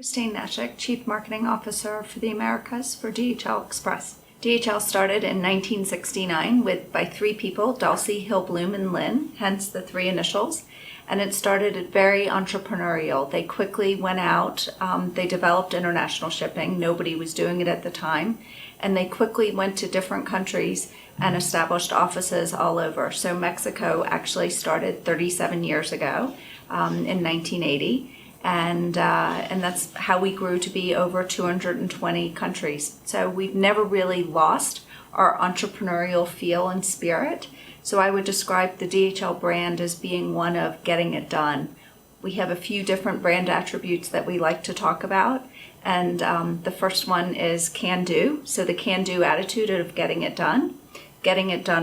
Christine Nashick, Chief Marketing Officer for the Americas for DHL Express. DHL started in 1969 by three people, Dulcie, Hillbloom, and Lynn, hence the three initials. And it started very entrepreneurial. They quickly went out, they developed international shipping. Nobody was doing it at the time. And they quickly went to different countries and established offices all over. So Mexico actually started 37 years ago in 1980. And that's how we grew to be over 220 countries. So we've never really lost our entrepreneurial feel and spirit. So I would describe the DHL brand as being one of getting it done. We have a few different brand attributes that we like to talk about. And the first one is can-do. So the can-do attitude of getting it done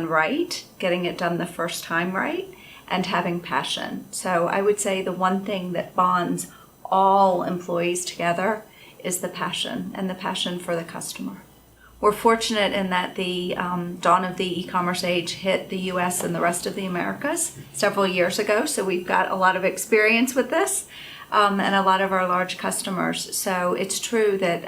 right, getting it done the first time right, and having passion. So I would say the one thing that bonds all employees together is the passion, and the passion for the customer. We're fortunate in that the dawn of the e-commerce age hit the US and the rest of the Americas several years ago, so we've got a lot of experience with this and a lot of our large customers. So it's true that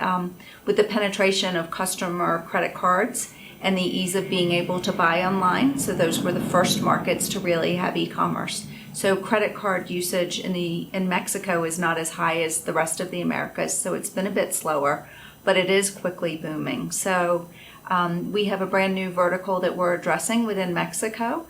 with the penetration of customer credit cards and the ease of being able to buy online, so those were the first markets to really have e-commerce. So credit card usage in Mexico is not as high as the rest of the Americas, so it's been a bit slower, but it is quickly booming. So we have a brand new vertical that we're addressing within Mexico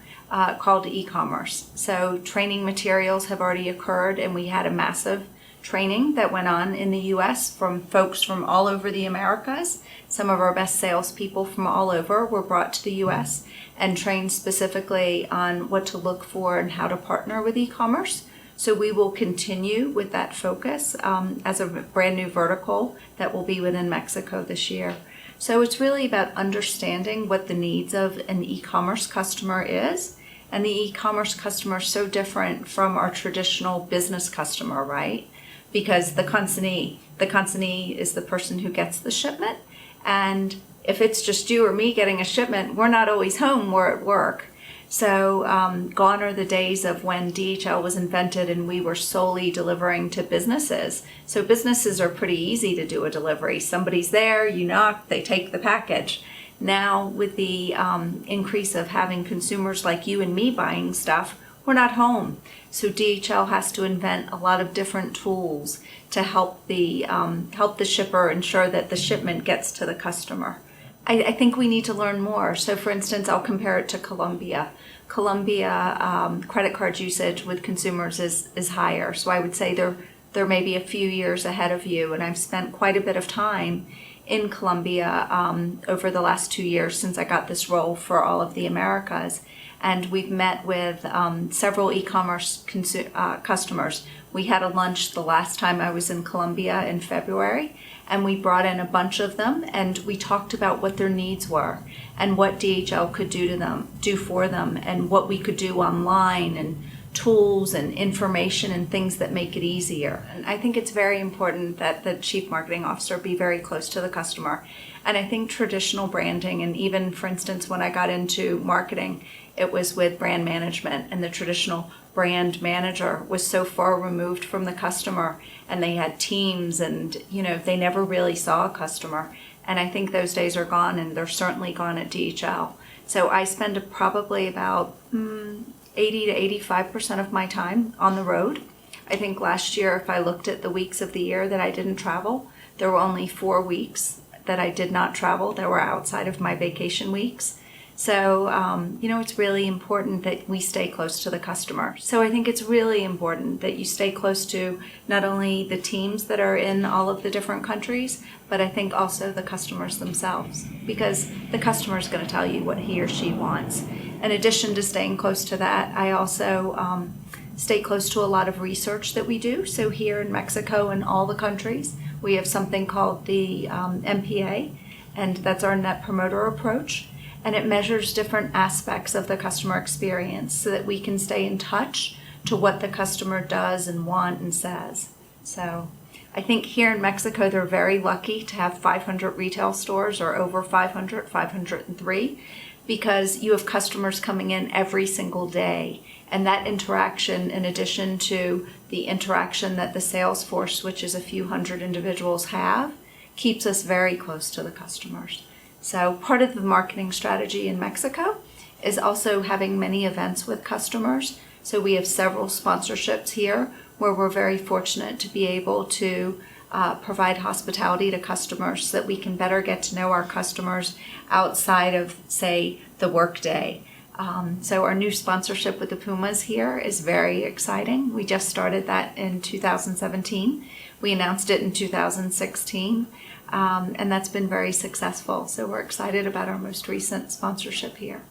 called e-commerce. So training materials have already occurred, and we had a massive training that went on in the US from folks from all over the Americas. Some of our best salespeople from all over were brought to the US and trained specifically on what to look for and how to partner with e-commerce. So we will continue with that focus as a brand new vertical that will be within Mexico this year. So it's really about understanding what the needs of an e-commerce customer is. And the e-commerce customer is so different from our traditional business customer, right? Because the consignee is the person who gets the shipment. And if it's just you or me getting a shipment, we're not always home, we're at work. So gone are the days of when DHL was invented and we were solely delivering to businesses. So businesses are pretty easy to do a delivery. Somebody's there, you knock, they take the package. Now with the increase of having consumers like you and me buying stuff, we're not home. So DHL has to invent a lot of different tools to help the shipper ensure that the shipment gets to the customer. I think we need to learn more. So for instance, I'll compare it to Colombia. Colombia credit card usage with consumers is higher. So I would say they're maybe a few years ahead of you. And I've spent quite a bit of time in Colombia over the last 2 years since I got this role for all of the Americas. And we've met with several e-commerce customers. We had a lunch the last time I was in Colombia in February, and we brought in a bunch of them, and we talked about what their needs were and what DHL could do for them, and what we could do online, and tools and information and things that make it easier. And I think it's very important that the Chief Marketing Officer be very close to the customer. And I think traditional branding, and even for instance when I got into marketing, it was with brand management, and the traditional brand manager was so far removed from the customer, and they had teams, and they never really saw a customer. And I think those days are gone, and they're certainly gone at DHL. So I spend probably about 80 to 85% of my time on the road. I think last year, if I looked at the weeks of the year that I didn't travel, there were only 4 weeks that I did not travel that were outside of my vacation weeks. So, it's really important that we stay close to the customer. So I think it's really important that you stay close to not only the teams that are in all of the different countries, but I think also the customers themselves, because the customer is going to tell you what he or she wants. In addition to staying close to that, I also stay close to a lot of research that we do. So here in Mexico and all the countries, we have something called the MPA, and that's our Net Promoter Approach. And it measures different aspects of the customer experience so that we can stay in touch to what the customer does and want and says. So I think here in Mexico, they're very lucky to have 500 retail stores, or over 503, because you have customers coming in every single day, And that interaction, in addition to the interaction that the sales force, which is a few hundred individuals, have, keeps us very close to the customers. So part of the marketing strategy in Mexico is also having many events with customers. So we have several sponsorships here where we're very fortunate to be able to provide hospitality to customers so that we can better get to know our customers outside of, say, the workday. So our new sponsorship with the Pumas here is very exciting. We just started that in 2017. We announced it in 2016, and that's been very successful. So we're excited about our most recent sponsorship here.